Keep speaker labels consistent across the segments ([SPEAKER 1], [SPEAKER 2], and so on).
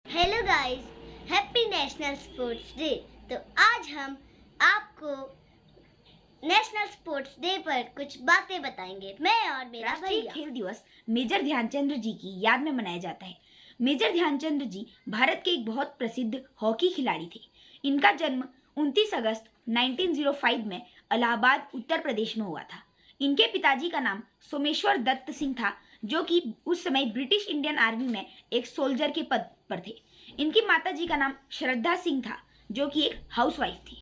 [SPEAKER 1] Hello guys, happy national sports day. तो आज हम आपको नेशनल स्पोर्ट्स डे पर कुछ बातें बताएंगे, मैं और मेरा
[SPEAKER 2] राष्ट्रीय
[SPEAKER 1] भैया।
[SPEAKER 2] खेल दिवस मेजर ध्यानचंद जी की याद में मनाया जाता है। मेजर ध्यानचंद जी भारत के एक बहुत प्रसिद्ध हॉकी खिलाड़ी थे। इनका जन्म 29 अगस्त 1905 में इलाहाबाद उत्तर प्रदेश में हुआ था। इनके पिताजी का नाम सोमेश्वर दत्त सिंह था, जो कि उस समय ब्रिटिश इंडियन आर्मी में एक सोल्जर के पद पर थे। इनकी माताजी का नाम श्रद्धा सिंह था, जो कि एक हाउसवाइफ थी।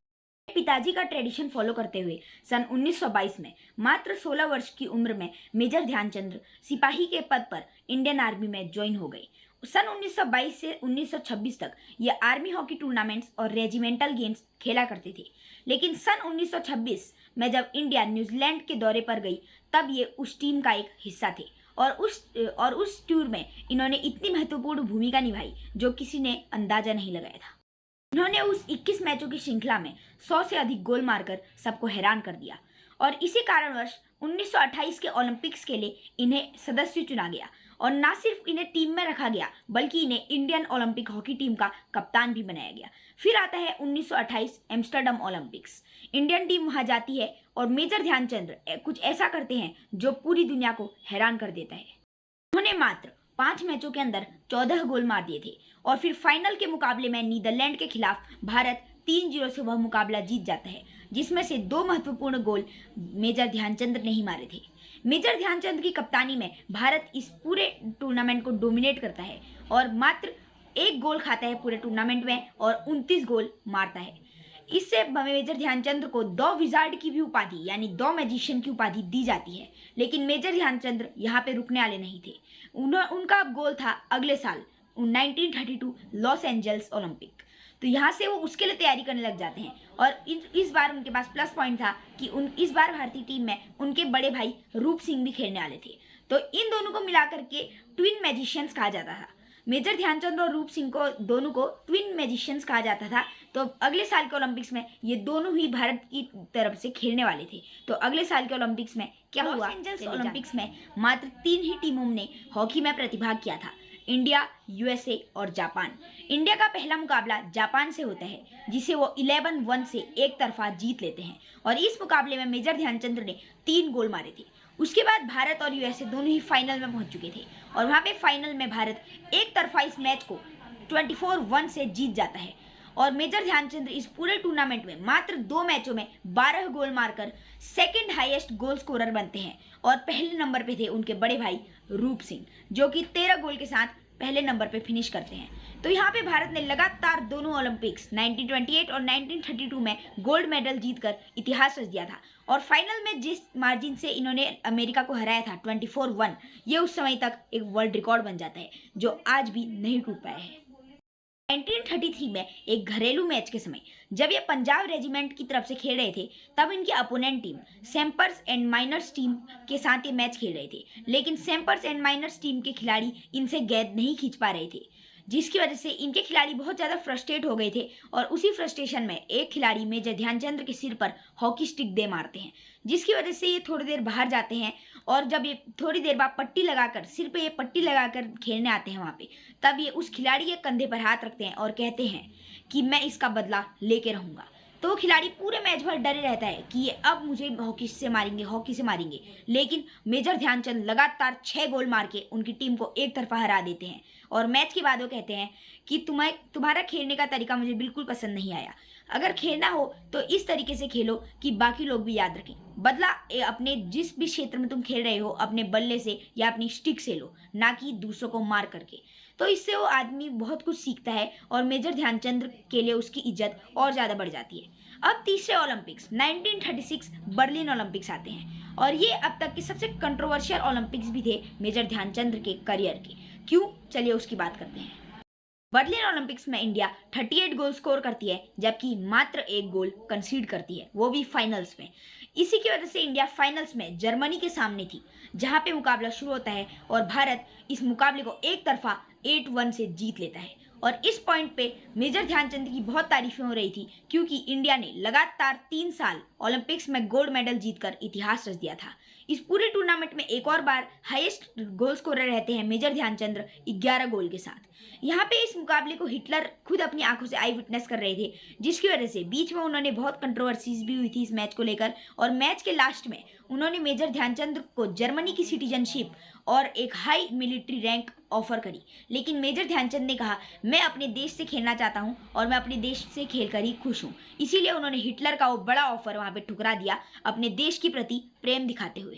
[SPEAKER 2] पिताजी का ट्रेडिशन फॉलो करते हुए सन 1922 में मात्र 16 वर्ष की उम्र में मेजर ध्यानचंद सिपाही के पद पर इंडियन आर्मी में ज्वाइन हो गए। सन 1922 से 1926 तक ये आर्मी हॉकी टूर्नामेंट्स और रेजिमेंटल गेम्स खेला करते थे। लेकिन सन 1926 में जब इंडिया न्यूजीलैंड के दौरे पर गई, तब ये उस टीम का एक हिस्सा थे और उस टूर में इन्होंने इतनी महत्वपूर्ण भूमिका निभाई जो किसी ने अंदाजा नहीं लगाया था। उन्होंने उस 21 मैचों की श्रृंखला में 100 से अधिक गोल मारकर सबको हैरान कर दिया और इसी कारणवश 1928 के ओलंपिक्स के लिए इन्हें सदस्य चुना गया और न सिर्फ इन्हें टीम में रखा गया, बल्कि इन्हें इंडियन ओलंपिक हॉकी टीम का कप्तान भी बनाया गया। फिर आता है 1928 एम्स्टर्डम ओलंपिक्स। इंडियन टीम वहां जाती है और मेजर ध्यानचंद कुछ ऐसा करते हैं जो पूरी दुनिया को हैरान कर देता है। उन्होंने मात्र 5 मैचों के अंदर 14 गोल मार दिए थे और फिर फाइनल के मुकाबले में नीदरलैंड के खिलाफ भारत 3-0 से वह मुकाबला जीत जाता है, जिसमें से 2 महत्वपूर्ण गोल मेजर ध्यानचंद ने ही मारे थे। मेजर ध्यानचंद की कप्तानी में भारत इस पूरे टूर्नामेंट को डोमिनेट करता है और मात्र 1 गोल खाता है पूरे टूर्नामेंट में और 29 गोल मारता है। इससे मेजर ध्यानचंद को 2 विजार्ड की भी उपाधि यानी 2 मैजिशियन की उपाधि दी जाती है। लेकिन मेजर ध्यानचंद यहाँ पे रुकने वाले नहीं थे। उनका गोल था अगले साल 1932 लॉस एंजल्स ओलंपिक। तो यहाँ से वो उसके लिए तैयारी करने लग जाते हैं और इस बार उनके पास प्लस पॉइंट था कि इस बार भारतीय टीम में उनके बड़े भाई रूप सिंह भी खेलने वाले थे। तो इन दोनों को मिलाकर के ट्विन मैजिशियंस कहा जाता था। मेजर ध्यानचंद और रूप सिंह को दोनों को ट्विन मैजिशियंस कहा जाता था। तो अगले साल के ओलंपिक्स में ये दोनों ही भारत की तरफ से खेलने वाले थे। तो अगले साल के ओलंपिक्स में क्या हुआ? लॉस एंजल्स ओलंपिक्स में मात्र 3 ही टीमों ने हॉकी में प्रतिभाग किया था, इंडिया, यूएसए और जापान। इंडिया का पहला मुकाबला जापान से होता है, जिसे वो 11-1 से एक तरफा जीत लेते हैं और इस मुकाबले में मेजर ध्यानचंद ने 3 गोल मारे थे। उसके बाद भारत और यूएसए दोनों ही फाइनल में पहुंच चुके थे और वहां पे फाइनल में भारत एक तरफा इस मैच को 24-1 से जीत जाता है और मेजर ध्यानचंद इस पूरे टूर्नामेंट में मात्र 2 मैचों में 12 गोल मारकर सेकंड हाईएस्ट गोल स्कोरर बनते हैं और पहले नंबर पे थे उनके बड़े भाई रूप सिंह, जो कि 13 गोल के साथ पहले नंबर पे फिनिश करते हैं। तो यहाँ पे भारत ने लगातार दोनों ओलंपिक्स 1928 और 1932 में गोल्ड मेडल जीतकर इतिहास रच दिया था और फाइनल में जिस मार्जिन से इन्होंने अमेरिका को हराया था 24-1, ये उस समय तक एक वर्ल्ड रिकॉर्ड बन जाता है जो आज भी नहीं टूट पाया है। 1933 में एक घरेलू मैच के समय जब ये पंजाब रेजिमेंट की तरफ से खेल रहे थे, तब इनके opponent team Sappers and Miners team के साथ ये मैच खेल रहे थे। लेकिन सैम्पर्स एंड माइनर्स टीम के खिलाड़ी इनसे गेंद नहीं खींच पा रहे थे, जिसकी वजह से इनके खिलाड़ी बहुत ज़्यादा फ्रस्ट्रेट हो गए थे और उसी फ्रस्ट्रेशन में एक खिलाड़ी मेजर ध्यानचंद के सिर पर हॉकी स्टिक दे मारते हैं, जिसकी वजह से ये थोड़ी देर बाहर जाते हैं और जब ये थोड़ी देर बाद पट्टी लगाकर सिर पे ये पट्टी लगाकर खेलने आते हैं वहाँ पे, तब ये उस खिलाड़ी के कंधे पर हाथ रखते हैं और कहते हैं कि मैं इसका बदला लेके रहूँगा। तो खिलाड़ी पूरे मैच भर डरे रहता है कि ये अब मुझे हॉकी से मारेंगे, लेकिन मेजर ध्यानचंद लगातार 6 गोल मार के उनकी टीम को एक तरफा हरा देते हैं और मैच के बाद वो कहते हैं कि तुम्हारा खेलने का तरीका मुझे बिल्कुल पसंद नहीं आया। अगर खेलना हो तो इस तरीके से खेलो कि बाकी लोग भी याद रखें। बदला अपने जिस भी क्षेत्र में तुम खेल रहे हो अपने बल्ले से या अपनी स्टिक से लो, ना कि दूसरों को मार करके। तो इससे वो आदमी बहुत कुछ सीखता है और मेजर ध्यानचंद के लिए उसकी इज्जत और ज़्यादा बढ़ जाती है। अब तीसरे ओलंपिक्स 1936 बर्लिन ओलंपिक्स आते हैं और ये अब तक के सबसे कंट्रोवर्शियल ओलंपिक्स भी थे मेजर ध्यानचंद के करियर के। क्यों? चलिए उसकी बात करते हैं। बर्लिन ओलंपिक्स में इंडिया 38 गोल स्कोर करती है, जबकि मात्र 1 गोल कंसीड करती है, वो भी फाइनल्स में। इसी की वजह से इंडिया फाइनल्स में जर्मनी के सामने थी, जहां पे मुकाबला शुरू होता है और भारत इस मुकाबले को एक तरफा 8-1 से जीत लेता है। और इस पॉइंट पे मेजर ध्यानचंद की बहुत तारीफें हो रही थी, क्योंकि इंडिया ने लगातार 3 साल ओलंपिक्स में गोल्ड मेडल जीतकर इतिहास रच दिया था। इस पूरे टूर्नामेंट में एक और बार हाईएस्ट गोल स्कोरर रहते हैं मेजर ध्यानचंद्र 11 गोल के साथ। यहाँ पे इस मुकाबले को हिटलर खुद अपनी आंखों से आई विटनेस कर रहे थे, जिसकी वजह से बीच में उन्होंने बहुत कंट्रोवर्सीज भी हुई थी इस मैच को लेकर, और मैच के लास्ट में उन्होंने मेजर ध्यानचंद्र को जर्मनी की सिटीजनशिप और एक हाई मिलिट्री रैंक ऑफर करी। लेकिन मेजर ध्यानचंद ने कहा, मैं अपने देश से खेलना चाहता हूं और मैं अपने देश से खेलकर ही खुश हूं। इसीलिए उन्होंने हिटलर का वो बड़ा ऑफर वहां पे ठुकरा दिया, अपने देश के प्रति प्रेम दिखाते हुए।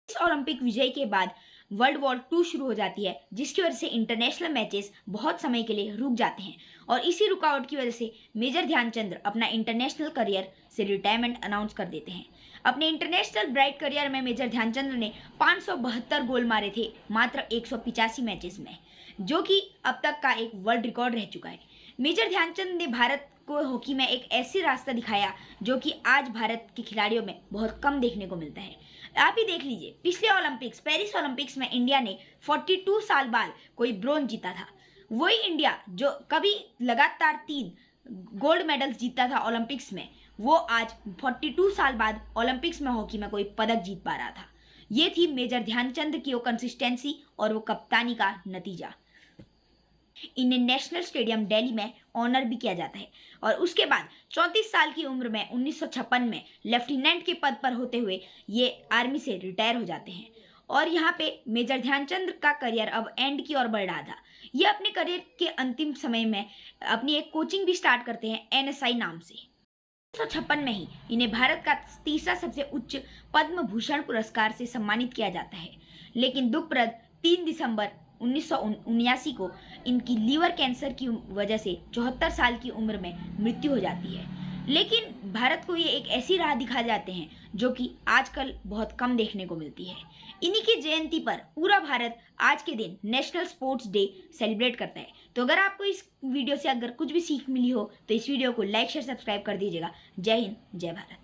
[SPEAKER 2] इस ओलंपिक विजय के बाद वर्ल्ड वॉर 2 शुरू हो जाती है, जिसकी वजह से इंटरनेशनल मैचेस बहुत समय के लिए रुक जाते हैं, और इसी रुकावट की वजह से मेजर ध्यानचंद्र अपना इंटरनेशनल करियर से रिटायरमेंट अनाउंस कर देते हैं। अपने इंटरनेशनल ब्राइट करियर में मेजर ध्यानचंद्र ने 572 गोल मारे थे मात्र 185 मैचेस में, जो कि अब तक का एक वर्ल्ड रिकॉर्ड रह चुका है। मेजर ध्यानचंद ने भारत को हॉकी में एक ऐसी रास्ता दिखाया जो कि आज भारत के खिलाड़ियों में बहुत कम देखने को मिलता है। आप ही देख लीजिए, पिछले ओलंपिक्स पेरिस ओलंपिक्स में इंडिया ने 42 साल बाद कोई ब्रोंज जीता था। वही इंडिया जो कभी लगातार 3 गोल्ड मेडल्स जीता था ओलंपिक्स में, वो आज 42 साल बाद ओलंपिक्स में हॉकी में कोई पदक जीत पा रहा था। ये थी मेजर ध्यानचंद की वो कंसिस्टेंसी और वो कप्तानी का नतीजा। इन्हें नेशनल स्टेडियम दिल्ली में ऑनर भी किया जाता है, और उसके बाद 34 साल की उम्र में 1956 में लेफ्टिनेंट के पद पर होते हुए ये आर्मी से रिटायर हो जाते हैं। और यहाँ पे मेजर ध्यानचंद का करियर अब एंड की ओर बढ़ रहा था। ये अपने करियर के अंतिम समय में अपनी एक कोचिंग भी स्टार्ट करते हैं NSI नाम से। 1956 में ही इन्हें भारत का तीसरा सबसे उच्च पद्म भूषण पुरस्कार से सम्मानित किया जाता है। लेकिन दुखप्रद 3 दिसंबर 1979 को इनकी लीवर कैंसर की वजह से 74 साल की उम्र में मृत्यु हो जाती है। लेकिन भारत को ये एक ऐसी राह दिखा जाते हैं जो कि आजकल बहुत कम देखने को मिलती है। इन्हीं की जयंती पर पूरा भारत आज के दिन नेशनल स्पोर्ट्स डे सेलिब्रेट करता है। तो अगर आपको इस वीडियो से अगर कुछ भी सीख मिली हो तो इस वीडियो को लाइक शेयर सब्सक्राइब कर दीजिएगा। जय हिंद, जय भारत।